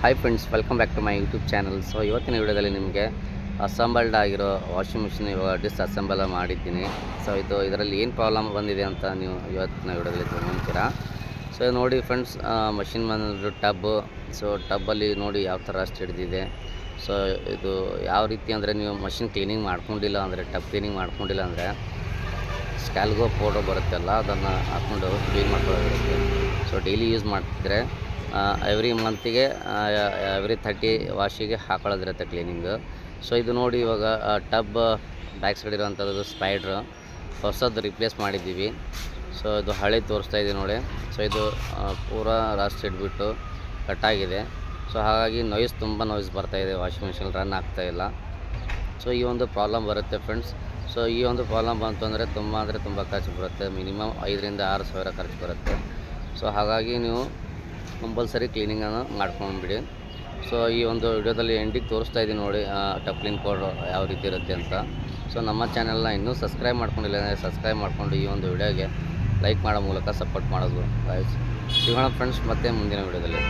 Hi friends, welcome back to my YouTube channel. So ಇವತ್ತಿನ ವಿಡಿಯೋದಲ್ಲಿ ನಿಮಗೆ ಅಸೆಂಬಲ್ಡ್ ಆಗಿರೋ ವಾಷಿಂಗ್ ಮಿಷಿನ್ ಇವಾಗ ಡಿಸ್ಅಸೆಂಬಲ್ ಮಾಡಿದ್ದೀನಿ. ಸೊ ಇದರಲ್ಲಿ ಏನು ಪ್ರಾಬ್ಲಮ್ ಬಂದಿದೆ ಅಂತ ನೀವು ಇವತ್ತಿನ ವಿಡಿಯೋದಲ್ಲಿ ತಿಳ್ಕೊತೀರಾ. ಸೊ ನೋಡಿ ಫ್ರೆಂಡ್ಸ್, ಮಷಿನ್ ಬಂದು ಟಬ್ಬು. ಸೊ ಟಬ್ಬಲ್ಲಿ ನೋಡಿ ಯಾವ ಥರ ಅಷ್ಟು ಹಿಡಿದಿದೆ. ಸೊ ಇದು ಯಾವ ರೀತಿ ಅಂದರೆ, ನೀವು ಮಷಿನ್ ಕ್ಲೀನಿಂಗ್ ಮಾಡ್ಕೊಂಡಿಲ್ಲ ಅಂದರೆ, ಟಬ್ ಕ್ಲೀನಿಂಗ್ ಮಾಡ್ಕೊಂಡಿಲ್ಲ ಅಂದರೆ ಸ್ಕ್ಯಾಲ್ಗೋ ಪೌಡರ್ ಬರುತ್ತಲ್ಲ, ಅದನ್ನು ಹಾಕ್ಕೊಂಡು ಕ್ಲೀನ್ ಮಾಡ್ಕೊಳ್ಳೋದಿರುತ್ತೆ. ಸೊ ಡೈಲಿ ಯೂಸ್ ಮಾಡ್ತಿದ್ರೆ ಎವ್ರಿ ಮಂತಿಗೆ ಎವ್ರಿ 30 ವಾಶಿಗೆ ಹಾಕೊಳ್ಳೋದಿರುತ್ತೆ ಕ್ಲೀನಿಂಗು. ಸೊ ಇದು ನೋಡಿ, ಇವಾಗ ಟಬ್ ಬ್ಯಾಕ್ ಸೈಡ್ ಇರೋವಂಥದ್ದು ಸ್ಪೈಡ್ರು ಹೊಸದು ರಿಪ್ಲೇಸ್ ಮಾಡಿದ್ದೀವಿ. ಸೊ ಇದು ಹಳೆ ತೋರಿಸ್ತಾ ಇದೆ ನೋಡಿ. ಸೊ ಇದು ಪೂರಾ ರಾಸ್ಟ್ ಹಿಡ್ಬಿಟ್ಟು ಕಟ್ಟಾಗಿದೆ. ಸೊ ಹಾಗಾಗಿ ತುಂಬ ನಾಯ್ಸ್ ಬರ್ತಾಯಿದೆ, ವಾಷಿಂಗ್ ಮಿಷಿನ್ ರನ್ ಆಗ್ತಾಯಿಲ್ಲ. ಸೊ ಈ ಒಂದು ಪ್ರಾಬ್ಲಮ್ ಬರುತ್ತೆ ಫ್ರೆಂಡ್ಸ್. ಸೊ ಈ ಒಂದು ಪ್ರಾಬ್ಲಮ್ ಬಂತು ಅಂದರೆ ತುಂಬ ಖರ್ಚು ಬರುತ್ತೆ. ಮಿನಿಮಮ್ 5,000 ರಿಂದ 6,000 ಖರ್ಚು ಬರುತ್ತೆ. ಸೊ ಹಾಗಾಗಿ ನೀವು ಕಂಪಲ್ಸರಿ ಕ್ಲೀನಿಂಗನ್ನು ಮಾಡ್ಕೊಂಡ್ಬಿಡಿ. ಸೊ ಈ ಒಂದು ವಿಡಿಯೋದಲ್ಲಿ ಎಂಡಿಗೆ ತೋರಿಸ್ತಾ ಇದ್ದೀನಿ ನೋಡಿ, ಟಬ್ ಕ್ಲೀನ್ ಪೌಡರ್ ಯಾವ ರೀತಿ ಇರುತ್ತೆ ಅಂತ. ಸೊ ನಮ್ಮ ಚಾನಲ್ನ ಇನ್ನೂ ಸಬ್ಸ್ಕ್ರೈಬ್ ಮಾಡ್ಕೊಂಡಿಲ್ಲ ಅಂದರೆ ಸಬ್ಸ್ಕ್ರೈಬ್ ಮಾಡಿಕೊಂಡು ಈ ಒಂದು ವಿಡಿಯೋಗೆ ಲೈಕ್ ಮಾಡೋ ಮೂಲಕ ಸಪೋರ್ಟ್ ಮಾಡೋದು. ಸಿಗೋಣ ಫ್ರೆಂಡ್ಸ್ ಮತ್ತೆ ಮುಂದಿನ ವಿಡಿಯೋದಲ್ಲಿ.